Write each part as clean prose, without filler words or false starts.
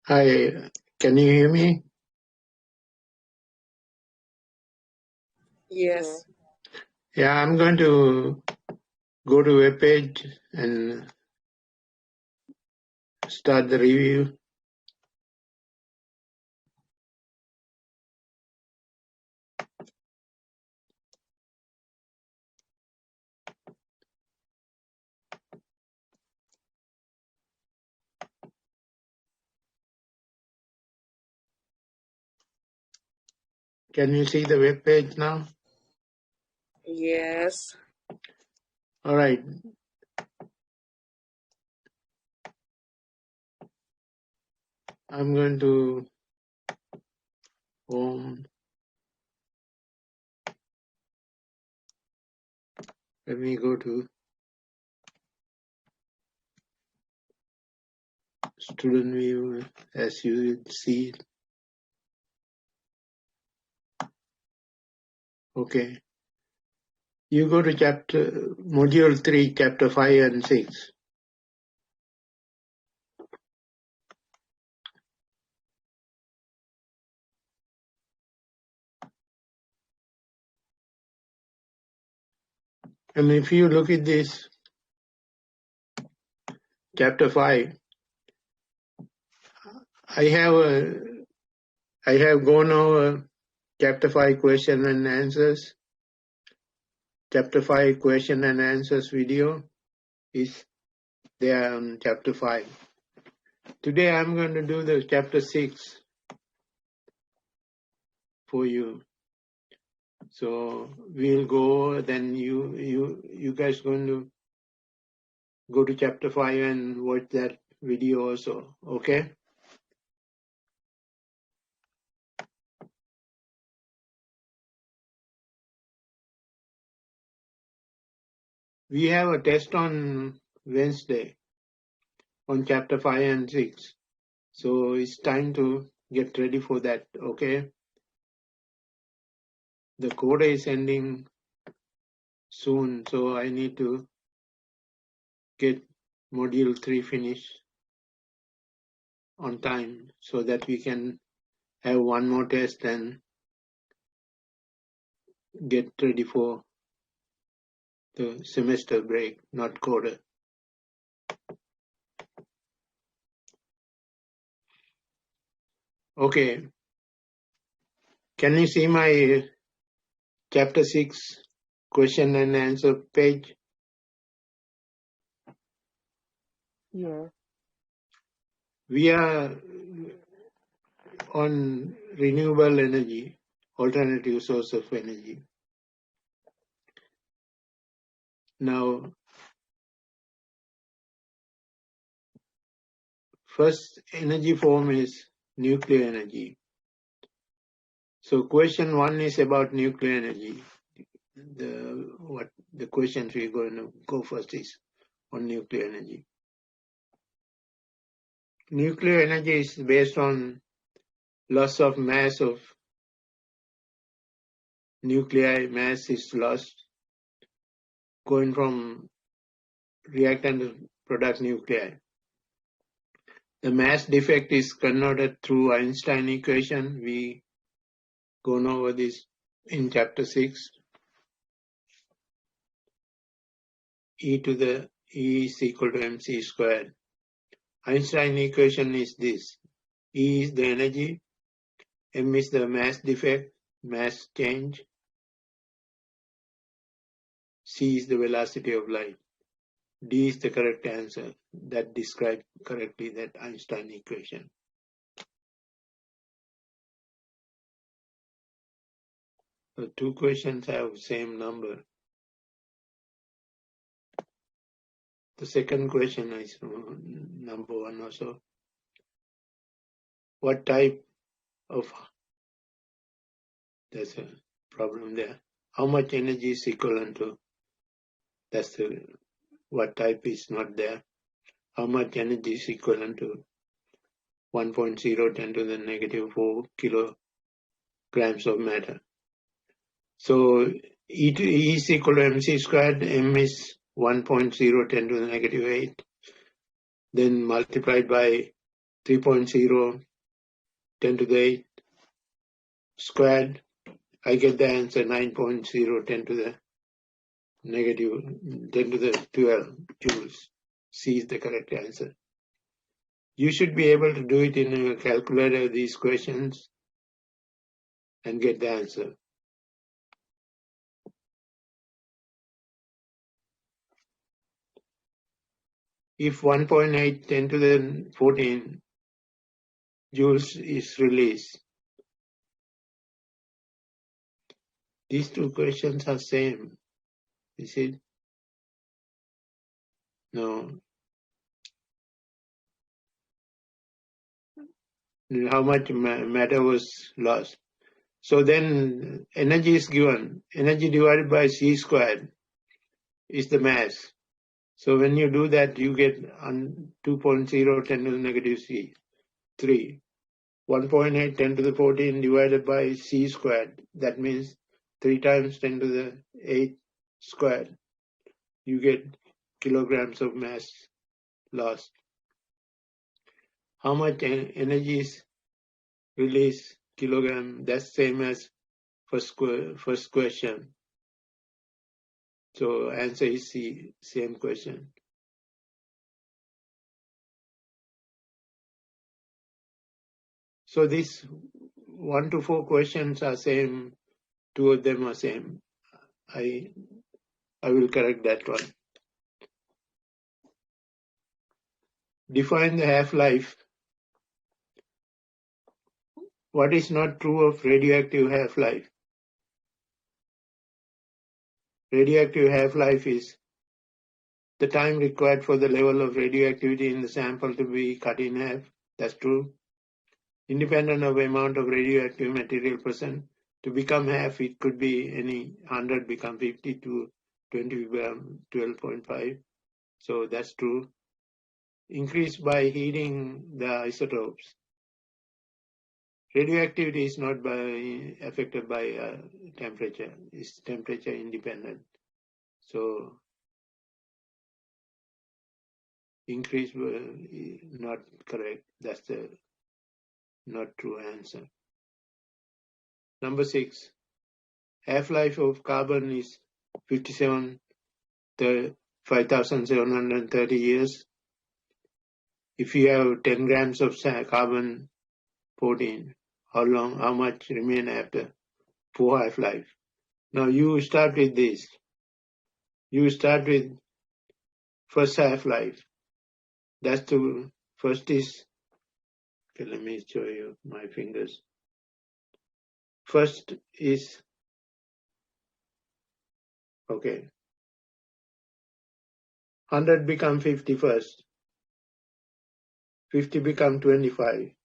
Hi, can you hear me? Yes. Yeah, I'm going to go to web page and start the review. Can you see the web page now? Yes. All right. I'm going to home. Let me go to student view as you will see. Okay. You go to module 3, chapter 5 and 6. And if you look at this, chapter 5, I have gone over chapter 5 question and answers. Chapter 5 question and answers video is there on chapter 5. Today I'm going to do the chapter 6 for you. So we'll go, then you guys going to go to chapter 5 and watch that video also, okay? We have a test on Wednesday on chapter 5 and 6. So it's time to get ready for that, okay? The quota is ending soon, so I need to get module 3 finished on time so that we can have one more test and get ready for the semester break, not quarter. Okay. Can you see my chapter 6 question and answer page? Yeah. We are on renewable energy, alternative source of energy. Now, first energy form is nuclear energy. So question 1 is about nuclear energy. The questions we're going to go first is on nuclear energy. Nuclear energy is based on loss of mass of nuclei. Mass is lost going from reactant to product nuclei. The mass defect is converted through Einstein equation. We gone over this in chapter 6. E is equal to mc squared. Einstein equation is this. E is the energy, m is the mass defect, mass change, c is the velocity of light. D is the correct answer that describes correctly that Einstein equation. The two questions have same number. The second question is number 1 also. What type of, there's a problem there. How much energy is equivalent to, that's the, what type is not there. How much energy is equivalent to 1.010 to the negative 4 kilograms of matter. So E is equal to mc squared, m is 1.010 to the negative 8, then multiplied by 3.0, 10 to the 8 squared. I get the answer 9.0, 10 to the negative, 10 to the 12 joules. C is the correct answer. You should be able to do it in a calculator, these questions, and get the answer. If 1.8 10 to the 14 joules is released, these two questions are same. Is it? No. How much matter was lost? So then energy is given. Energy divided by c squared is the mass. So when you do that, you get 2.0 10 to the negative c, 3. 1.8 10 to the 14 divided by c squared. That means 3 times 10 to the 8 squared. You get kilograms of mass lost. How much energy is released? Kilogram. That's same as first question. So answer is C, same question. So these 1 to 4 questions are same, 2 of them are same. I will correct that one. Define the half-life. What is not true of radioactive half-life? Radioactive half-life is the time required for the level of radioactivity in the sample to be cut in half. That's true. Independent of the amount of radioactive material present, to become half, it could be any 100 become 50 to 20 become 12.5. So that's true. Increased by heating the isotopes. Radioactivity is not affected by temperature. It's temperature independent. So increase not correct. That's the not true answer. Number 6. Half-life of carbon is 5,730 years. If you have 10 grams of carbon 14, how much remain after 4 half-life? Now you start with this. You start with first half-life. That's the first is, okay, let me show you my fingers. First is, okay, 100 become 50 first. 50 become 25.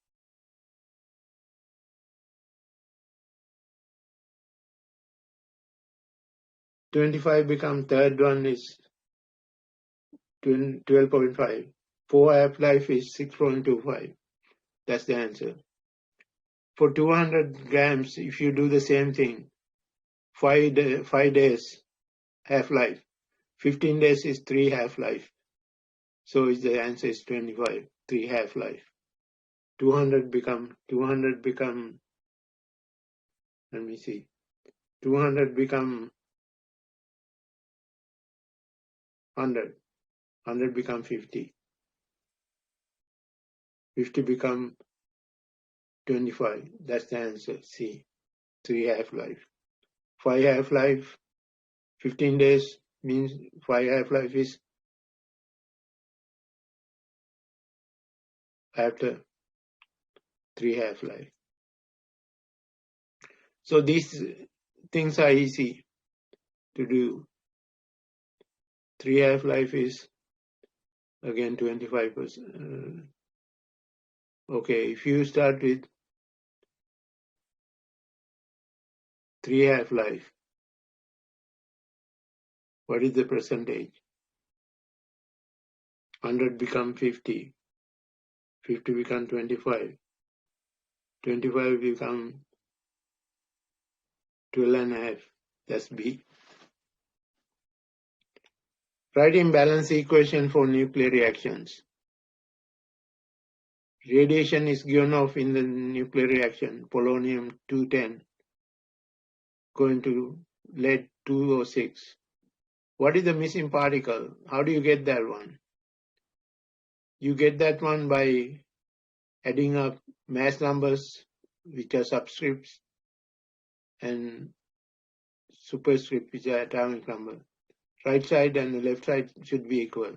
25 become third one is 12.5. 4 half-life is 6.25. That's the answer. For 200 grams, if you do the same thing, 5 days half-life, 15 days is 3 half-life. So the answer is 25, 3 half-life. 200 become, let me see, 200 become 100, 100 become 50, 50 become 25. That's the answer, C, 3 half-life. 5 half-life, 15 days means 5 half-life is after 3 half-life. So these things are easy to do. 3 half-life is again 25%. Okay, if you start with 3 half-life, what is the percentage? 100 become 50, 50 become 25, 25 become 12.5. That's B. Write imbalance equation for nuclear reactions. radiation is given off in the nuclear reaction, polonium-210 going to lead-206. What is the missing particle? How do you get that one? You get that one by adding up mass numbers, which are subscripts, and superscript, which are atomic number. Right side and the left side should be equal.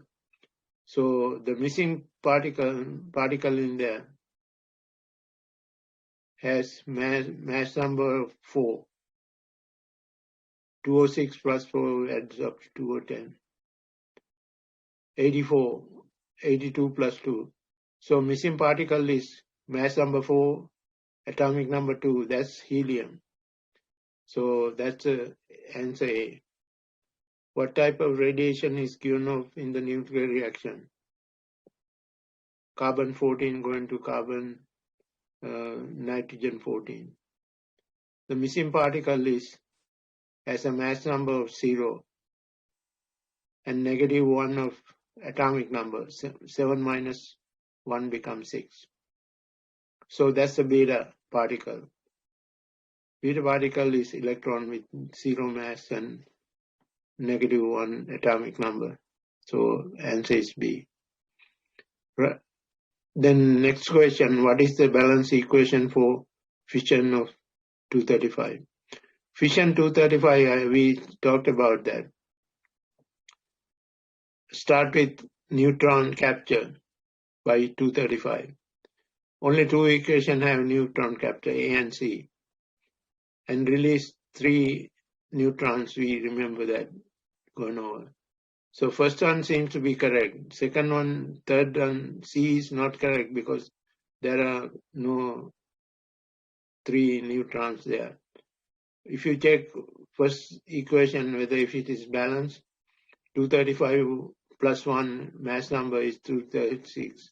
So the missing particle in there has mass number of 4. 206 plus 4 adds up to 210. 84, 82 plus 2. So missing particle is mass number 4, atomic number 2, that's helium. So that's answer A. What type of radiation is given off in the nuclear reaction? Carbon 14 going to carbon nitrogen 14. The missing particle has a mass number of 0 and negative 1 of atomic number. 7 minus 1 becomes 6. So that's the beta particle. Beta particle is electron with 0 mass and negative 1 atomic number. So answer is B. Right. Then next question, what is the balance equation for fission of 235? Fission 235, we talked about that. Start with neutron capture by 235. Only 2 equations have neutron capture, A and C. And release 3 neutrons, we remember that going over. So first one seems to be correct. Second one, third one, C is not correct because there are no 3 neutrons there. If you check first equation whether if it is balanced, 235 plus 1 mass number is 236.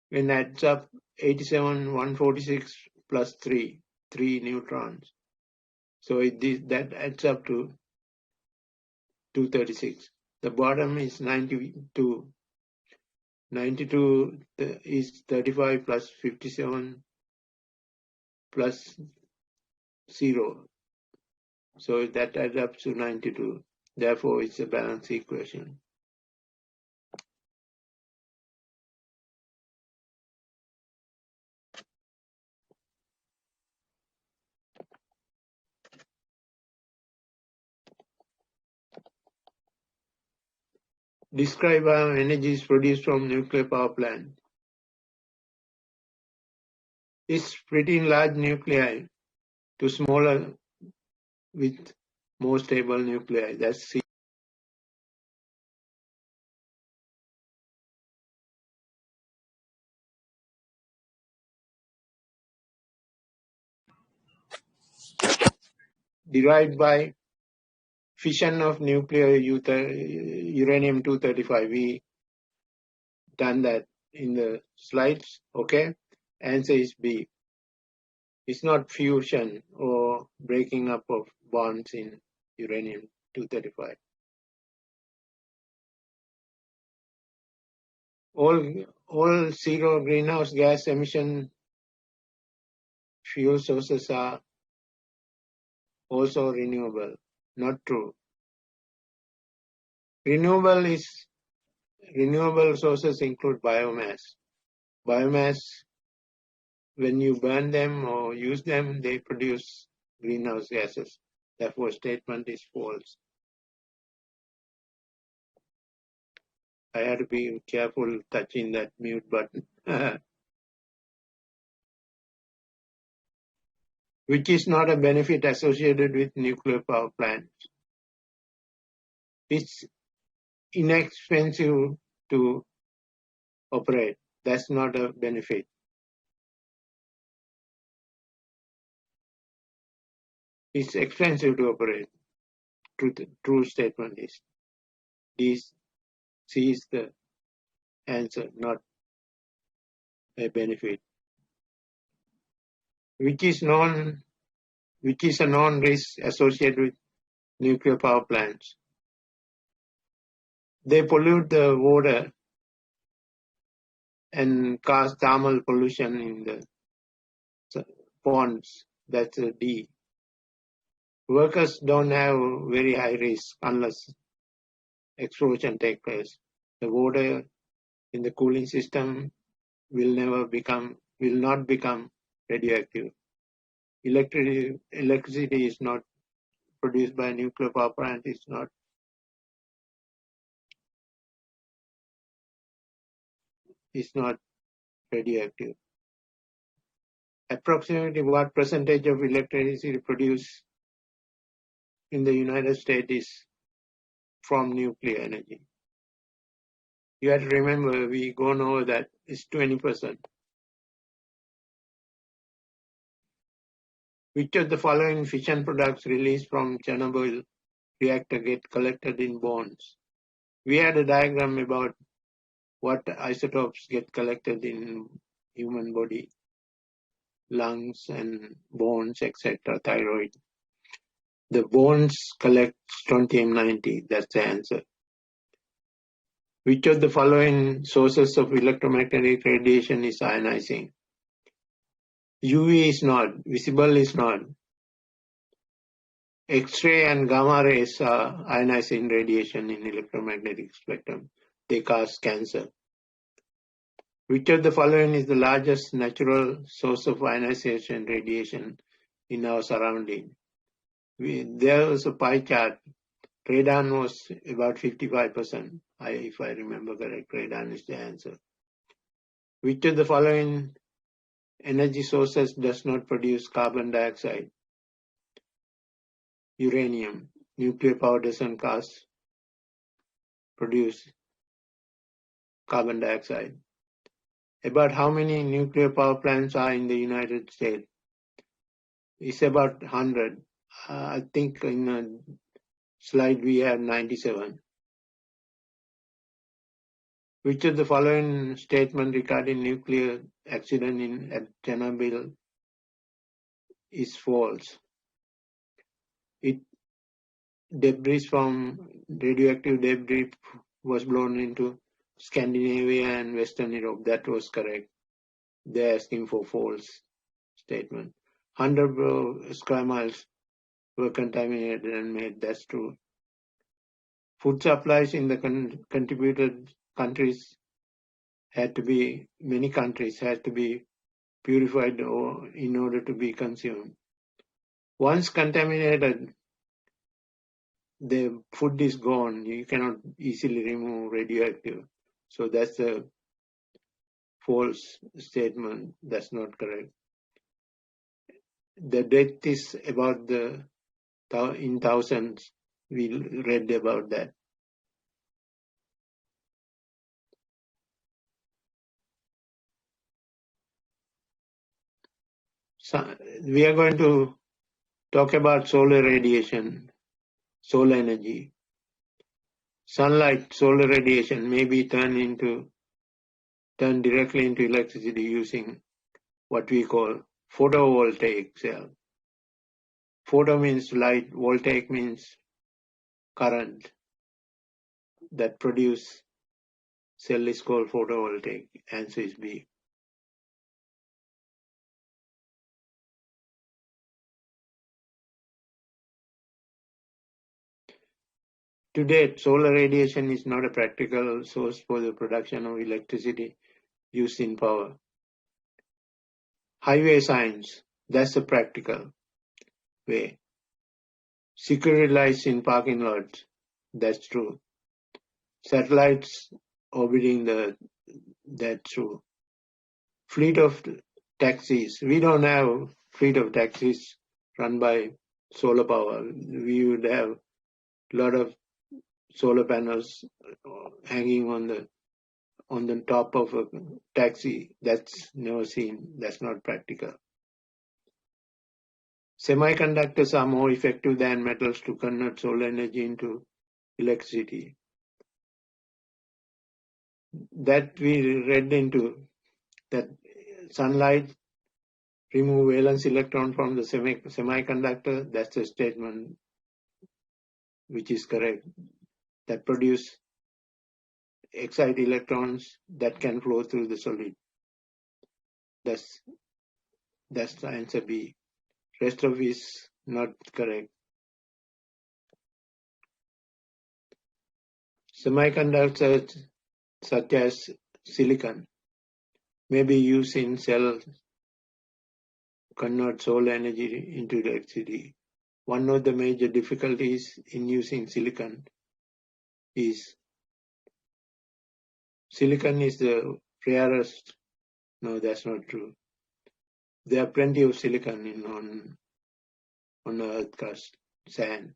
When adds up 87, 146 plus 3 neutrons. So that adds up to 236. The bottom is 92. 92 is 35 plus 57 plus 0. So that adds up to 92. Therefore, it's a balanced equation. Describe how energy is produced from nuclear power plant. It's splitting large nuclei to smaller with more stable nuclei. That's C. Derived by fission of nuclear uranium-235. We done that in the slides. Okay. Answer is B. It's not fusion or breaking up of bonds in uranium-235. All zero greenhouse gas emission fuel sources are also renewable. Not true. Renewable sources include biomass. Biomass, when you burn them or use them, they produce greenhouse gases. Therefore, statement is false. I had to be careful touching that mute button. Which is not a benefit associated with nuclear power plants. It's inexpensive to operate. That's not a benefit. It's expensive to operate. True statement is this. C is the answer, not a benefit. Which is a non-risk associated with nuclear power plants. They pollute the water and cause thermal pollution in the ponds. That's a D. Workers don't have very high risk unless explosion takes place. The water in the cooling system will not become radioactive. Electricity is not produced by a nuclear power plant. It's not radioactive. Approximately what percentage of electricity produced in the United States is from nuclear energy? You have to remember, we gone over that, it's 20%. Which of the following fission products released from Chernobyl reactor get collected in bones? We had a diagram about what isotopes get collected in human body, lungs and bones, etc., thyroid. The bones collect strontium-90, that's the answer. Which of the following sources of electromagnetic radiation is ionizing? UV is not, visible is not. X-ray and gamma rays are ionizing radiation in electromagnetic spectrum. They cause cancer. Which of the following is the largest natural source of ionization radiation in our surrounding? There was a pie chart. Radon was about 55%. If I remember correct, radon is the answer. Which of the following energy sources does not produce carbon dioxide? Uranium. Nuclear power doesn't produce carbon dioxide. About how many nuclear power plants are in the United States? It's about 100. I think in a slide we have 97. Which of the following statement regarding nuclear accident at Chernobyl is false? Radioactive debris was blown into Scandinavia and Western Europe. That was correct. They're asking for false statement. 100 square miles were contaminated and made. That's true. Food supplies in the contributed countries many countries had to be purified in order to be consumed. Once contaminated, the food is gone. You cannot easily remove radioactive. So that's a false statement. That's not correct. The death is about in thousands. We read about that. So we are going to talk about solar radiation, solar energy. Sunlight, solar radiation may be turned directly into electricity using what we call photovoltaic cell. Photo means light, voltaic means current that produce cell is called photovoltaic. Answer is B. To date, solar radiation is not a practical source for the production of electricity used in power. Highway signs, that's a practical way. Security lights in parking lots, that's true. Satellites orbiting that's true. Fleet of taxis, we don't have fleet of taxis run by solar power. We would have a lot of solar panels hanging on the top of a taxi. That's never seen. That's not practical. Semiconductors are more effective than metals to convert solar energy into electricity. That we read into that sunlight remove valence electron from the semiconductor. That's a statement which is correct. That produce excite electrons that can flow through the solid. That's the answer B. Rest of is not correct. Semiconductors such as silicon may be used in cell convert solar energy into electricity. One of the major difficulties in using silicon is the rarest. No, that's not true. There are plenty of silicon on the Earth crust, sand.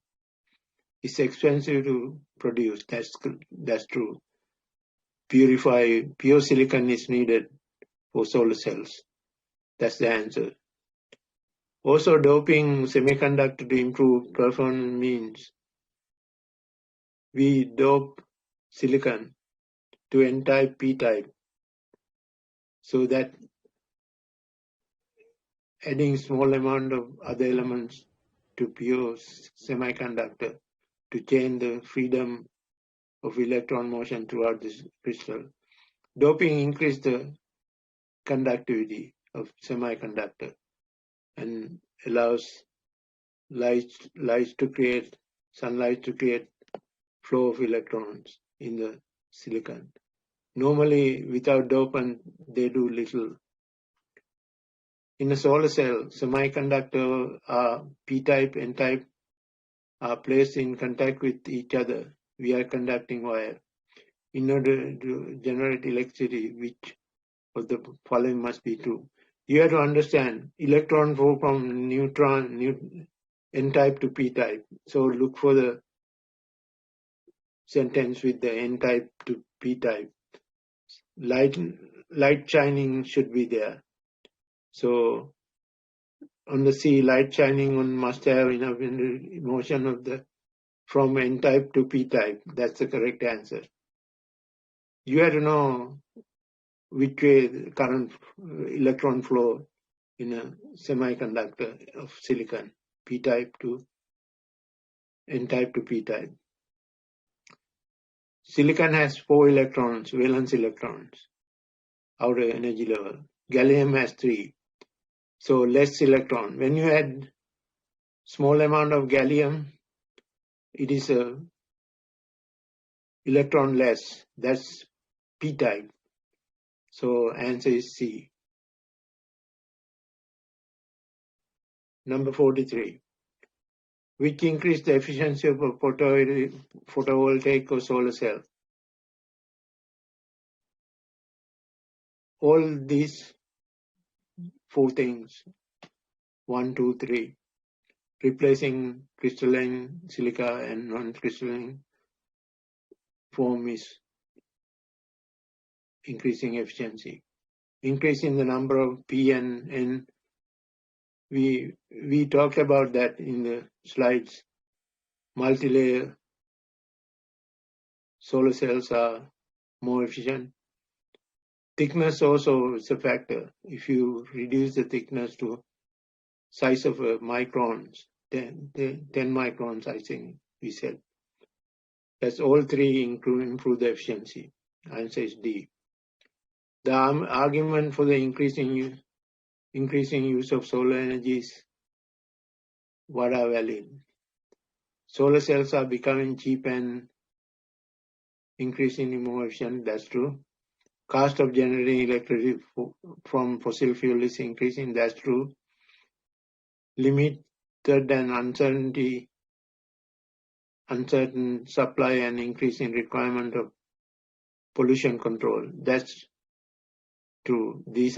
It's expensive to produce. That's true. Pure silicon is needed for solar cells. That's the answer. Also, doping semiconductor to improve performance means we dope silicon to N-type, P-type, so that adding small amount of other elements to pure semiconductor to change the freedom of electron motion throughout this crystal. Doping increases the conductivity of semiconductor and allows sunlight to create flow of electrons in the silicon. Normally, without dopant, they do little. In a solar cell, semiconductor P-type, N-type are placed in contact with each other via conducting wire. In order to generate electricity, which of the following must be true? You have to understand electron flow from N-type to P-type. So look for the sentence with the N-type to P-type. Light shining should be there. So on the C, light shining one must have enough motion of the from N-type to P-type. That's the correct answer. You have to know which way the current electron flow in a semiconductor of silicon, P-type to N-type to P-type. Silicon has 4 electrons, valence electrons, outer energy level. Gallium has 3, so less electron. When you add small amount of gallium, it is a electron less. That's P-type. So answer is C. Number 43. Which increase the efficiency of a photovoltaic or solar cell? All these 4 things, 1, 2, 3, replacing crystalline silica and non-crystalline form is increasing efficiency. Increasing the number of P and N, we talked about that in the slides. Multi-layer solar cells are more efficient. Thickness also is a factor. If you reduce the thickness to size of microns, 10 microns, I think we said. That's all 3 improve the efficiency. Answer is D. The argument for the increasing use of solar energies, what are valid? Solar cells are becoming cheap and increasingly more efficient. That's true. Cost of generating electricity from fossil fuel is increasing. That's true. Limited and uncertain supply and increasing requirement of pollution control. That's true. These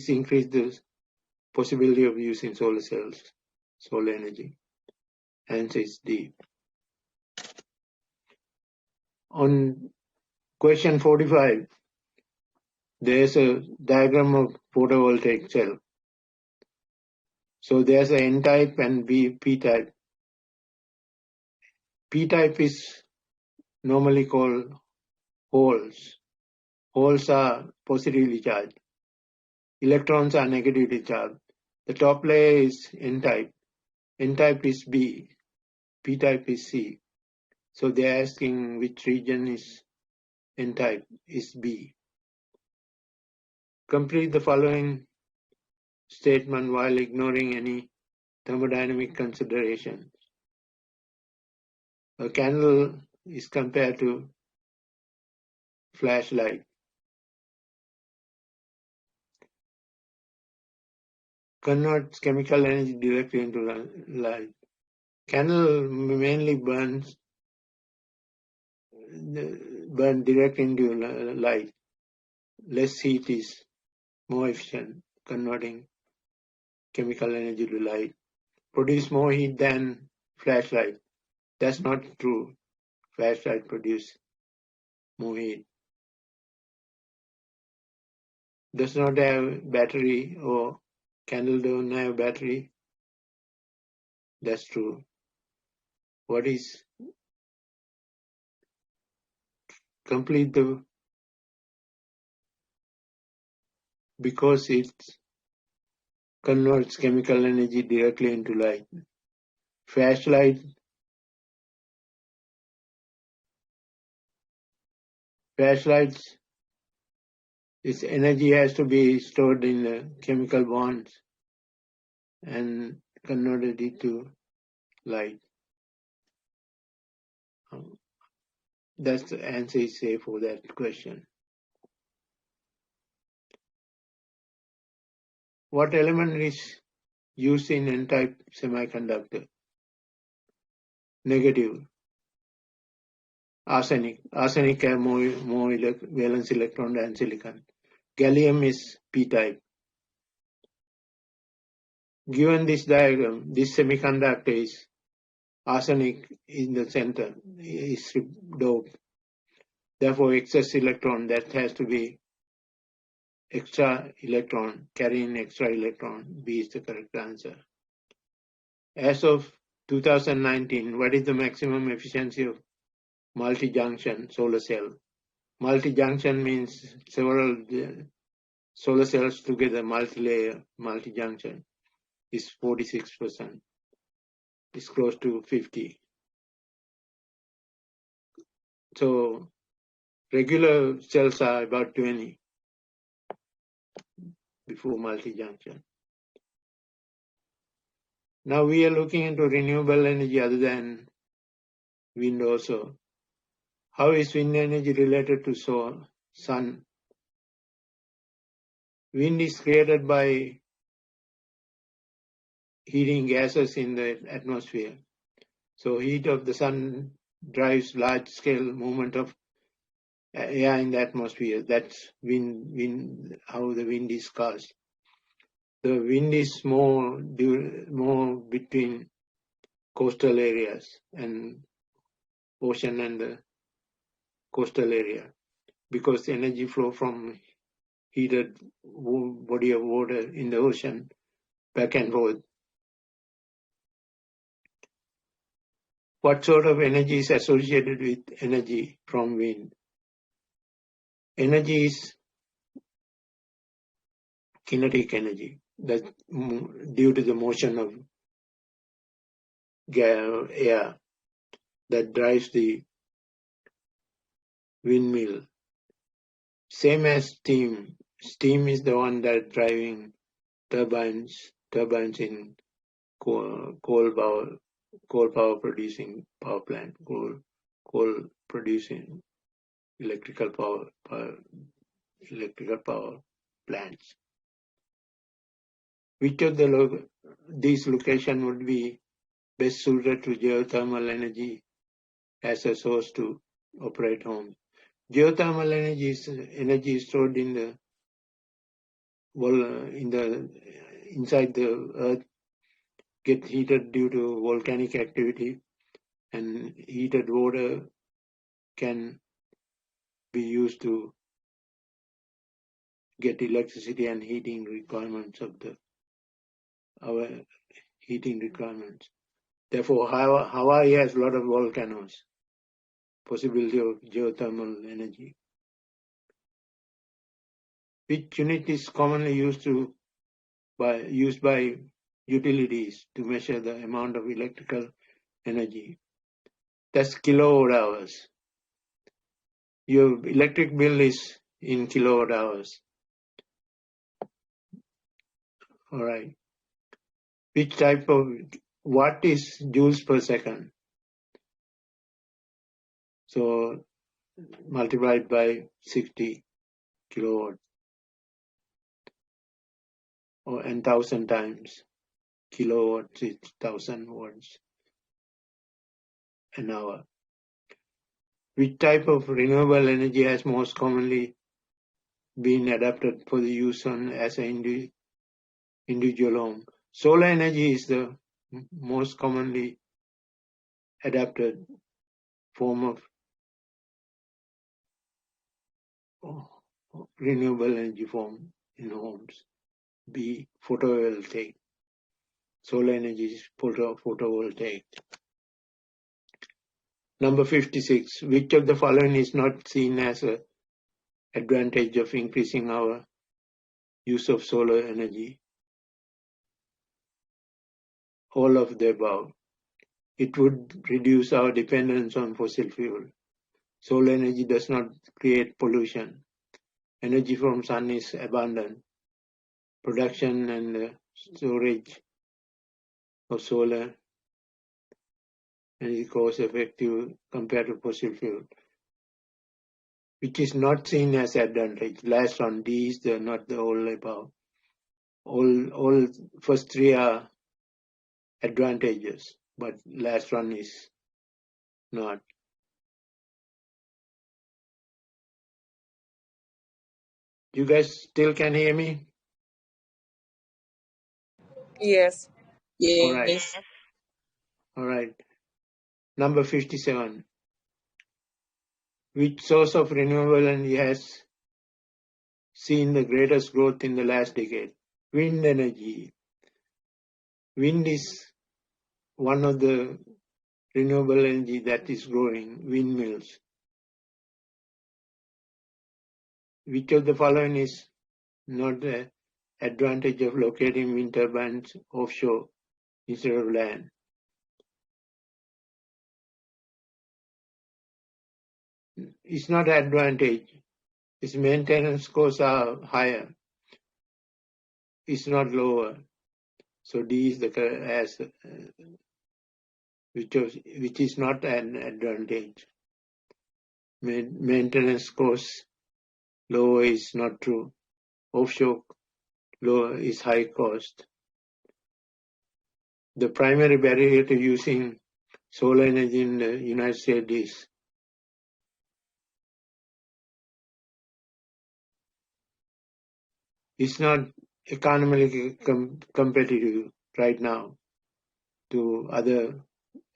increase the possibility of using solar cells, solar energy. Answer is D. On question 45, there's a diagram of photovoltaic cell. So there's a N-type and P-type. P-type is normally called holes. Holes are positively charged. Electrons are negatively charged. The top layer is N-type. N-type is B. P-type is C. So they're asking which region is N-type, is B. Complete the following statement while ignoring any thermodynamic considerations. A candle is compared to flashlight. Converts chemical energy directly into light. Candle mainly burn directly into light. Less heat is more efficient, converting chemical energy to light. Produce more heat than flashlight. That's not true. Flashlight produce more heat. Does not have battery, or candle don't have battery. That's true. What is complete the because it converts chemical energy directly into light. Flashlights its energy has to be stored in the chemical bonds and converted into light. That's the answer is say for that question. What element is used in N-type semiconductor? Negative. Arsenic. Arsenic have more valence electron than silicon. Gallium is P-type. Given this diagram, this semiconductor is arsenic in the center, is doped. Therefore, excess electron, that has to be extra electron, carrying extra electron. B is the correct answer. As of 2019, what is the maximum efficiency of multi-junction solar cell? Multi-junction means several solar cells together, multi-layer, multi-junction is 46%. It's close to 50. So regular cells are about 20 before multi-junction. Now we are looking into renewable energy other than wind also. How is wind energy related to sun? Wind is created by heating gases in the atmosphere. So heat of the sun drives large-scale movement of air in the atmosphere. That's wind, how the wind is caused. The wind is more between coastal areas and ocean and the coastal area, because the energy flow from heated body of water in the ocean back and forth. What sort of energy is associated with energy from wind? Energy is kinetic energy, that due to the motion of air that drives the windmill. Same as steam. Steam is the one that driving turbines in coal power producing power plant, coal producing electrical power plants. Which of these locations would be best suited to geothermal energy as a source to operate homes? Geothermal energy is energy stored in the inside the earth, get heated due to volcanic activity, and heated water can be used to get electricity and heating requirements of our heating requirements. Therefore, Hawaii has a lot of volcanoes. Possibility of geothermal energy. Which unit is commonly used by utilities to measure the amount of electrical energy? That's kilowatt hours. Your electric bill is in kilowatt hours. All right. Which type of watt is joules per second? So multiplied by 60 kilowatt or 1,000 times. Kilowatt is 1,000 watts an hour. Which type of renewable energy has most commonly been adapted for the use on as an individual home? Solar energy is the most commonly adapted form of renewable energy form in homes. B, photovoltaic. Solar energy is photovoltaic. Number 56. Which of the following is not seen as an advantage of increasing our use of solar energy? All of the above. It would reduce our dependence on fossil fuel. Solar energy does not create pollution. Energy from sun is abundant. Production and storage of solar energy cost effective compared to fossil fuel, which is not seen as advantage. Last one, D is not the all above. All first three are advantages, but last one is not. You guys still can hear me? Yes. All right. Yes. All right. Number 57. Which source of renewable energy has seen the greatest growth in the last decade? Wind energy. Wind is one of the renewable energy that is growing, windmills. Which of the following is not the advantage of locating wind turbines offshore instead of land? It's not advantage. Its maintenance costs are higher. It's not lower. So D is the as which is not an advantage. Maintenance costs lower is not true. Offshore lower is high cost. The primary barrier to using solar energy in the United States is it's not economically competitive right now to other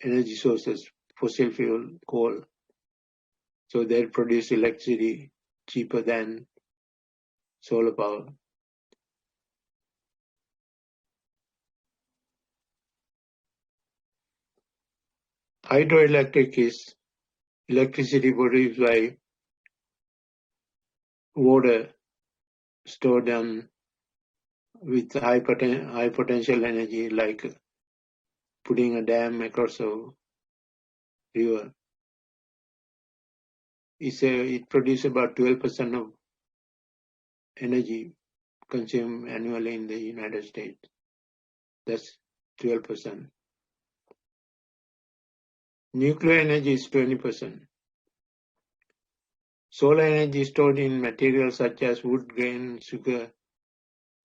energy sources, fossil fuel, coal. So they produce electricity cheaper than solar power. Hydroelectric is electricity produced by water stored on with high potential energy, like putting a dam across a river. It produces about 12% of energy consumed annually in the United States. That's 12%. Nuclear energy is 20%. Solar energy stored in materials such as wood, grain, sugar,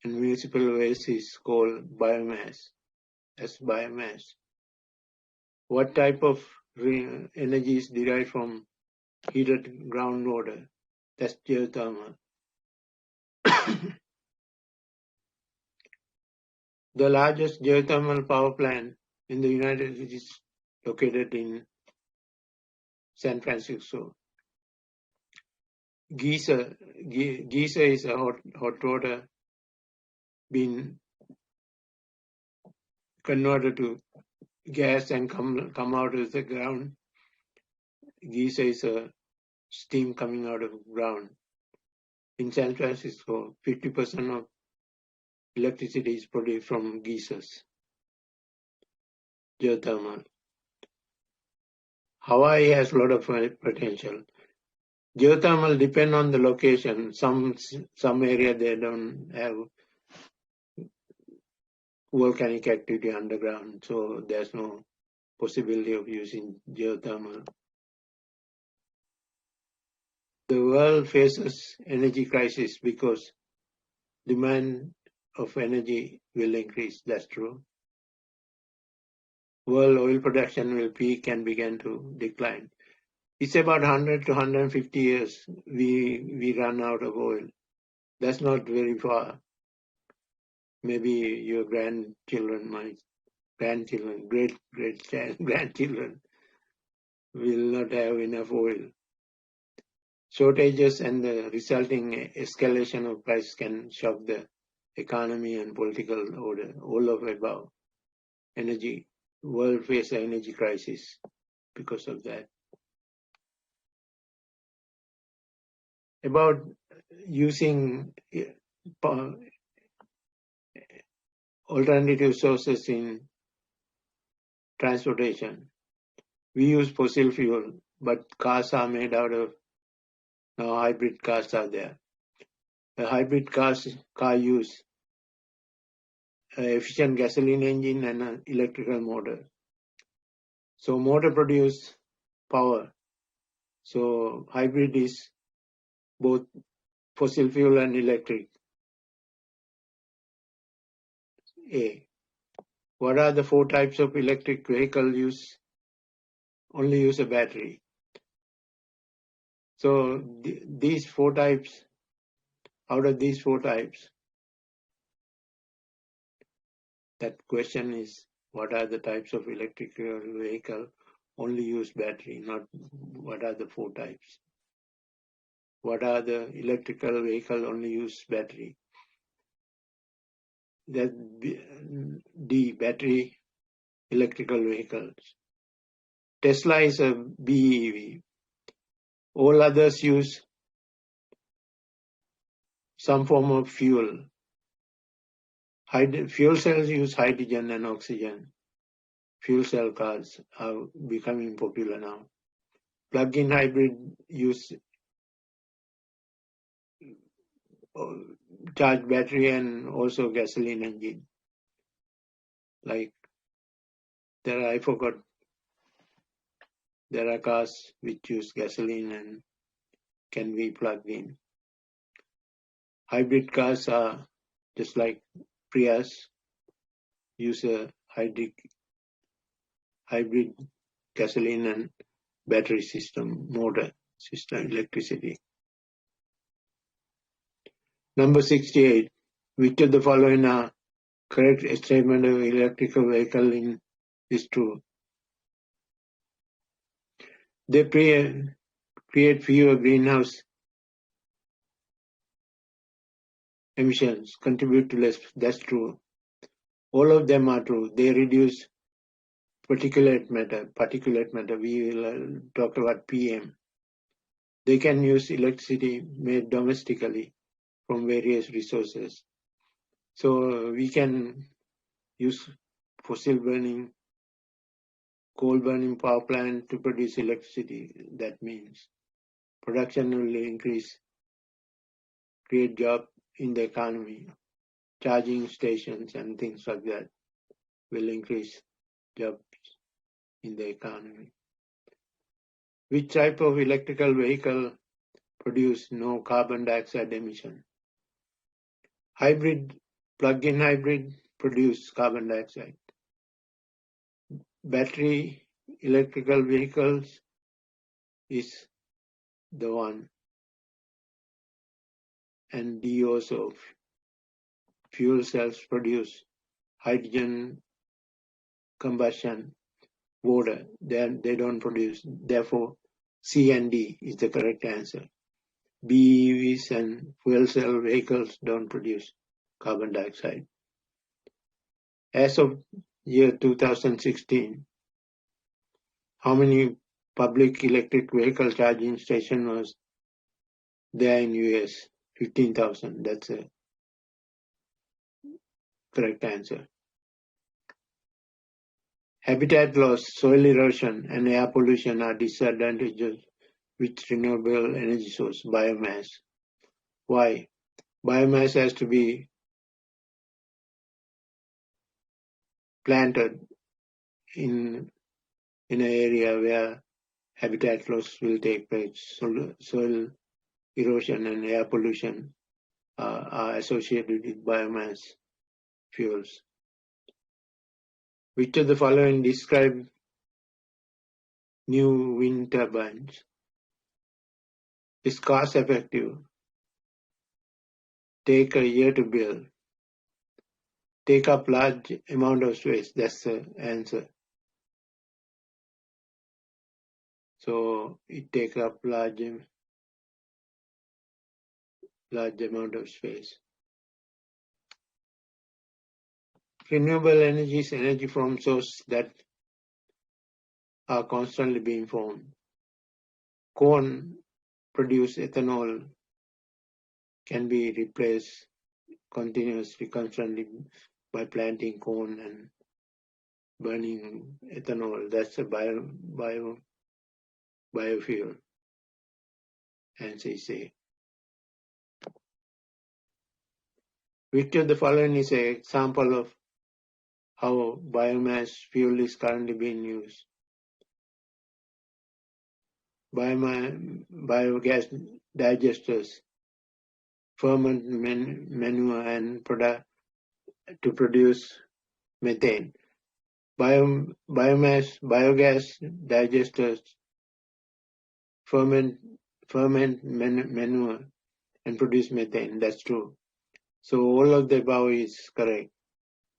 and municipal waste is called biomass. That's biomass. What type of energy is derived from heated groundwater? That's geothermal. The largest geothermal power plant in the United States is located in San Francisco. Geyser is a hot water being converted to gas and come out of the ground. Geyser is a steam coming out of the ground. In San Francisco, 50% of electricity is produced from geysers, geothermal. Hawaii has a lot of potential. Geothermal depend on the location. Some area they don't have volcanic activity underground, so there's no possibility of using geothermal. The world faces energy crisis because demand of energy will increase. That's true. World oil production will peak and begin to decline. It's about 100 to 150 years we run out of oil. That's not very far. Maybe your grandchildren, my grandchildren, great grandchildren will not have enough oil. Shortages and the resulting escalation of price can shock the economy and political order. All of above. World face an energy crisis because of that. About using alternative sources in transportation. We use fossil fuel, but cars are made out of, now hybrid cars are there. A hybrid car use an efficient gasoline engine and an electrical motor. So motor produce power. So hybrid is both fossil fuel and electric. A. What are the 4 types of electric vehicle use? Only use a battery. So these 4 types, out of these 4 types, that question is, what are the types of electric vehicle only use battery, not what are the 4 types. What are the electrical vehicle only use battery? That D, battery electrical vehicles. Tesla is a BEV. All others use some form of fuel. Fuel cells use hydrogen and oxygen. Fuel cell cars are becoming popular now. Plug-in hybrid use charged battery and also gasoline engine. Like there are cars which use gasoline and can be plugged in. Hybrid cars are just like Prius, use a hybrid gasoline and battery system, motor system, electricity. Number 68. Which of the following are correct statement of electrical vehicle is true? They create fewer greenhouse emissions, contribute to less. That's true. All of them are true. They reduce particulate matter. We will talk about PM. They can use electricity made domestically from various resources. So we can use fossil burning, coal burning power plant to produce electricity. That means production will increase, create jobs in the economy. Charging stations and things like that will increase jobs in the economy. Which type of electrical vehicle produce no carbon dioxide emission? Plug-in hybrid produce carbon dioxide. Battery electrical vehicles is the one. And D also, fuel cells produce hydrogen combustion, water, they don't produce. Therefore, C and D is the correct answer. BEVs and fuel cell vehicles don't produce carbon dioxide. As of year 2016, how many public electric vehicle charging stations was there in US? 15,000. That's a correct answer. Habitat loss, soil erosion, and air pollution are disadvantages with renewable energy source, biomass. Why? Biomass has to be planted in an area where habitat loss will take place. Soil erosion and air pollution are associated with biomass fuels. Which of the following describe new wind turbines? Is cost effective? Take a year to build. Take up large amount of space. That's the answer. So it takes up large amount of space. Renewable energy is energy from sources that are constantly being formed. Corn produce ethanol can be replaced continuously, constantly by planting corn and burning ethanol. That's a biofuel, as they say. Which of the following is an example of how biomass fuel is currently being used? Biogas digesters ferment manure and to produce methane. Biogas digesters ferment manure and produce methane. That's true. So all of the above is correct.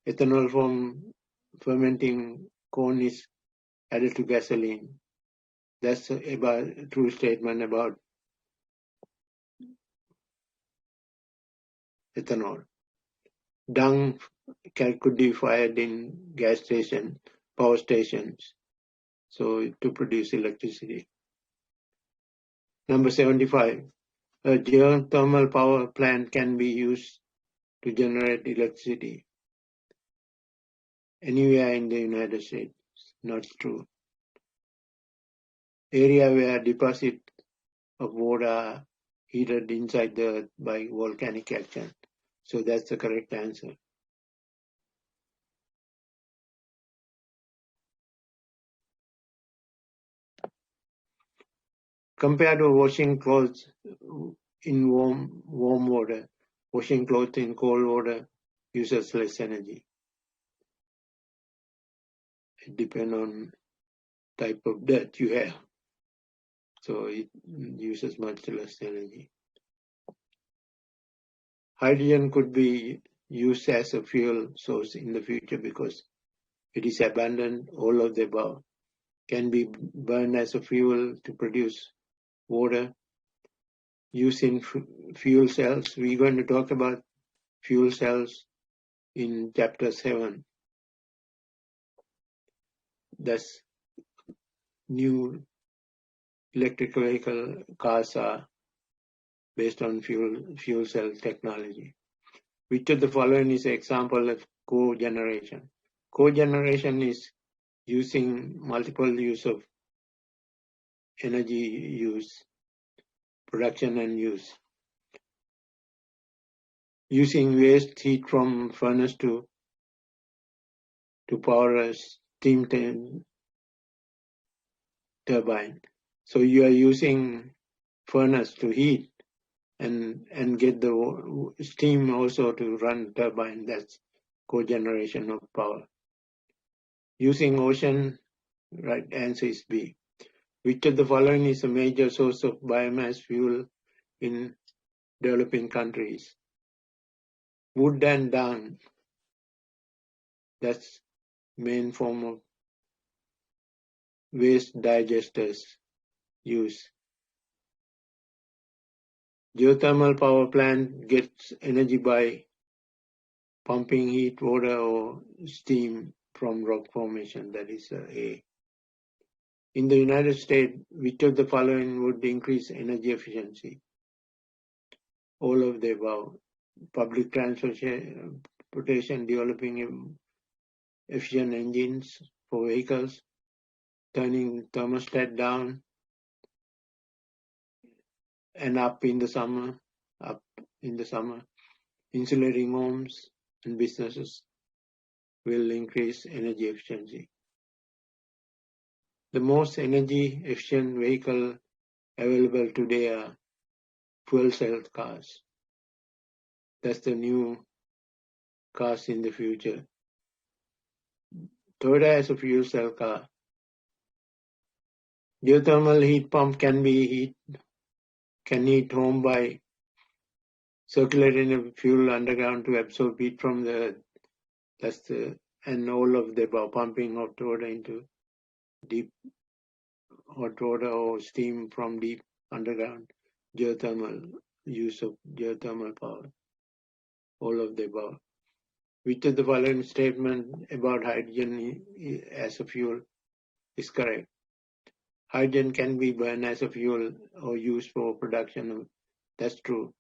Ethanol from fermenting corn is added to gasoline. That's a true statement about ethanol. Dung could be fired in power stations, so to produce electricity. Number 75. A geothermal power plant can be used to generate electricity anywhere in the United States. Not true. Area where deposits of water are heated inside the earth by volcanic action. So that's the correct answer. Compared to washing clothes in warm water, washing clothes in cold water uses less energy. It depends on type of dirt you have. So it uses much less energy. Hydrogen could be used as a fuel source in the future because it is abundant. All of the above can be burned as a fuel to produce water. Use in fuel cells. We're going to talk about fuel cells in chapter 7. That's new electric vehicle cars are based on fuel cell technology. Which of the following is an example of cogeneration? Cogeneration is using multiple use of energy use, production and use. Using waste heat from furnace to power a steam turbine. So you are using furnace to heat and get the steam also to run turbine. That's cogeneration of power. Using ocean, right answer is B. Which of the following is a major source of biomass fuel in developing countries? Wood and dung. That's main form of waste digesters use. Geothermal power plant gets energy by pumping heat, water, or steam from rock formation. That is A. In the United States, which of the following would increase energy efficiency? All of the above. Public transportation developing efficient engines, for vehicles, turning thermostat down and up in the summer, insulating homes and businesses will increase energy efficiency. The most energy efficient vehicle available today are fuel cell cars. That's the new cars in the future. Toyota has a fuel cell car. Geothermal heat pump can heat home by circulating the fuel underground to absorb heat from the earth. And all of the pumping hot water into deep hot water or steam from deep underground. Geothermal, use of geothermal power. All of the above. Which of the following statement about hydrogen as a fuel is correct? Hydrogen can be burned as a fuel or used for production. That's true.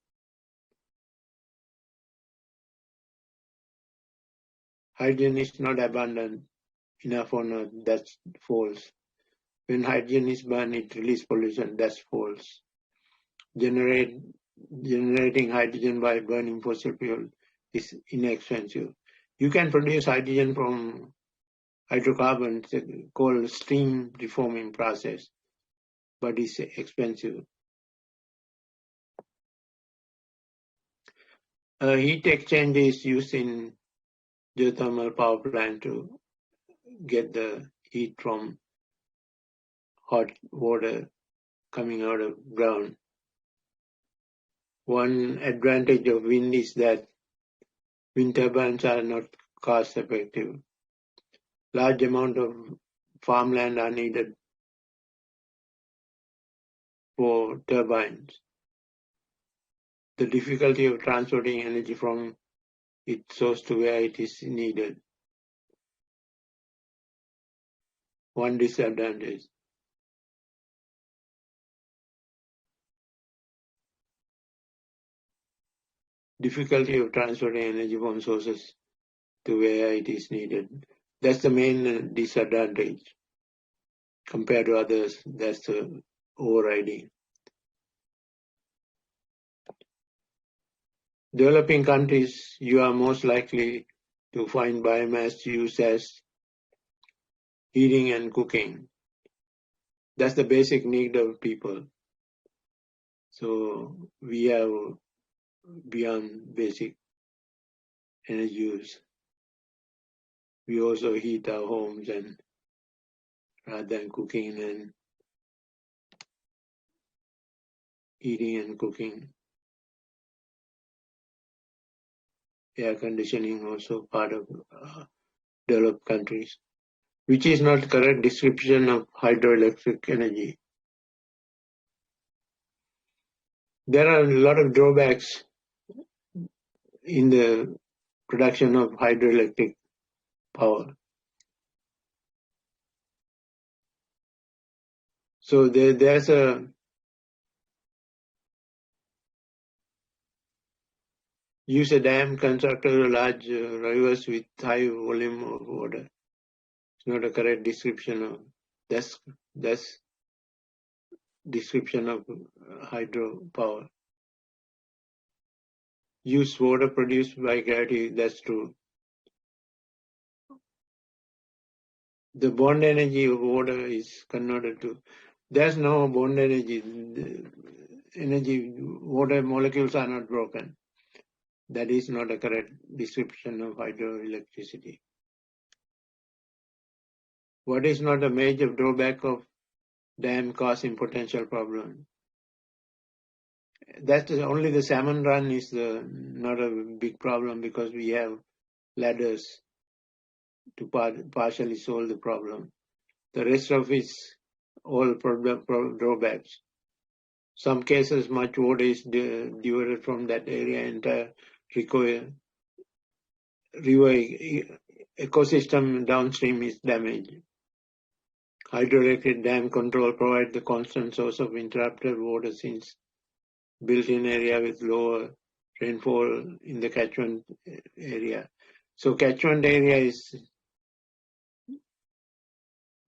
Hydrogen is not abundant enough on Earth. That's false. When hydrogen is burned, it releases pollution. That's false. Generating hydrogen by burning fossil fuel is inexpensive. You can produce hydrogen from hydrocarbons called steam reforming process, but it's expensive. A heat exchanger is used in geothermal power plant to get the heat from hot water coming out of ground. One advantage of wind is that wind turbines are not cost effective. Large amount of farmland are needed for turbines. The difficulty of transporting energy from its source to where it is needed. One disadvantage. Difficulty of transporting energy from sources to where it is needed. That's the main disadvantage. Compared to others, that's the overriding. Developing countries, you are most likely to find biomass used as heating and cooking. That's the basic need of people. So we have beyond basic energy use. We also heat our homes and rather than cooking and eating and cooking. Air conditioning also part of developed countries, which is not correct description of hydroelectric energy. There are a lot of drawbacks in the production of hydroelectric power. So there's a use a dam constructed a large rivers with high volume of water. It's not a correct description of that's description of hydropower. Use water produced by gravity. That's true. The bond energy of water is converted to. There's no bond energy. Water molecules are not broken. That is not a correct description of hydroelectricity. What is not a major drawback of dam causing potential problem? That's only the salmon run is not a big problem because we have ladders to partially solve the problem. The rest of it is all drawbacks. Some cases, much water is diverted from that area, entire river ecosystem downstream is damaged. Hydroelectric dam control provides the constant source of interrupted water since built-in area with lower rainfall in the catchment area. So catchment area is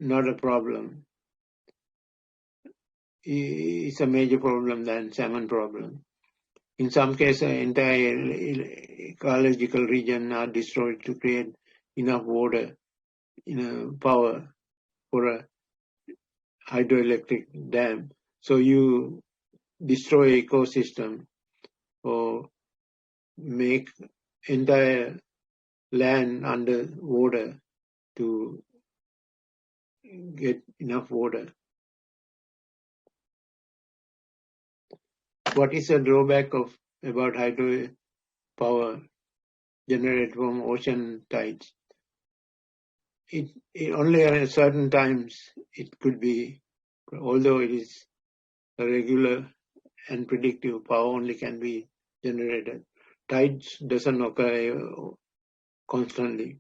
not a problem. It's a major problem than salmon problem. In some cases, entire ecological region are destroyed to create enough water, power for a hydroelectric dam. So you destroy ecosystem or make entire land under water to get enough water. What is the drawback about hydropower generated from ocean tides? It only at certain times it could be, although it is a regular and predictive, power only can be generated. Tides doesn't occur constantly,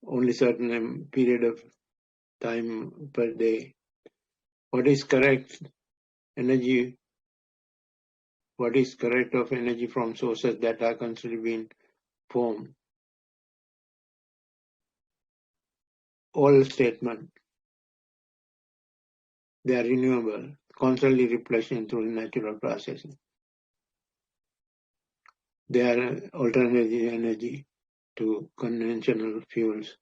only certain period of time per day. What is correct energy? What is correct of energy from sources that are constantly being formed? All statement. They are renewable, constantly replenishing through natural processing. They are alternative energy to conventional fuels.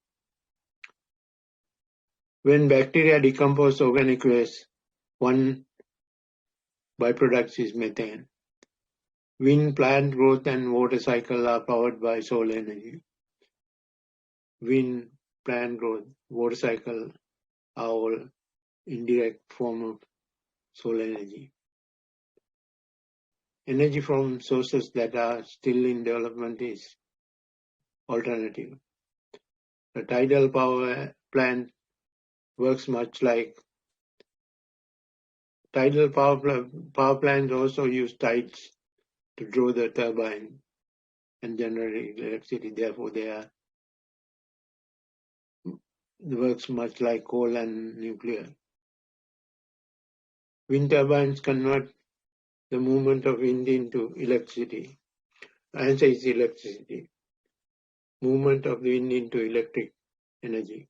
When bacteria decompose organic waste, one byproduct is methane. Wind, plant growth, and water cycle are powered by solar energy. Wind, plant growth, water cycle are all indirect form of solar energy. Energy from sources that are still in development is alternative. A tidal power plant works much like tidal power plants also use tides to draw the turbine and generate electricity. Therefore, they works much like coal and nuclear. Wind turbines convert the movement of wind into electricity. Answer is electricity. Movement of the wind into electric energy.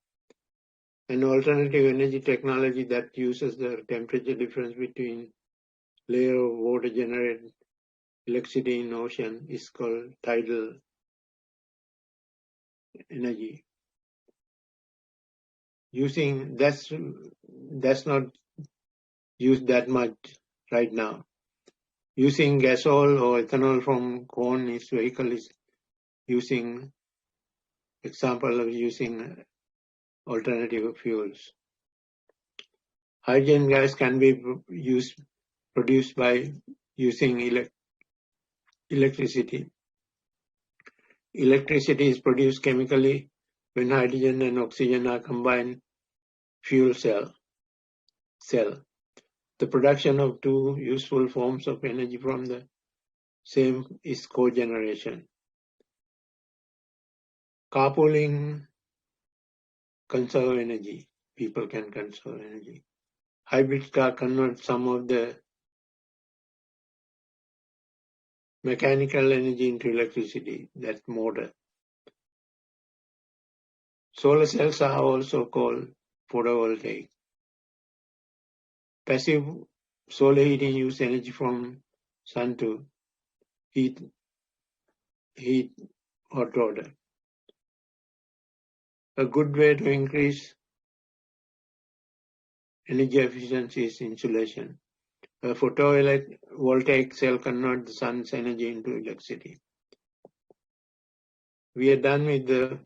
An alternative energy technology that uses the temperature difference between layer of water generated electricity in ocean is called tidal energy. That's not used that much right now. Using gasol or ethanol from corn vehicle is using example of using alternative fuels. Hydrogen gas can be produced by using electricity. Electricity is produced chemically when hydrogen and oxygen are combined fuel cell. The production of two useful forms of energy from the same is cogeneration. Carpooling conserve energy. People can conserve energy. Hybrid car convert some of the mechanical energy into electricity, that's motor. Solar cells are also called photovoltaic. Passive solar heating uses energy from sun to heat hot water. A good way to increase energy efficiency is insulation. A photovoltaic cell converts the sun's energy into electricity. We are done with the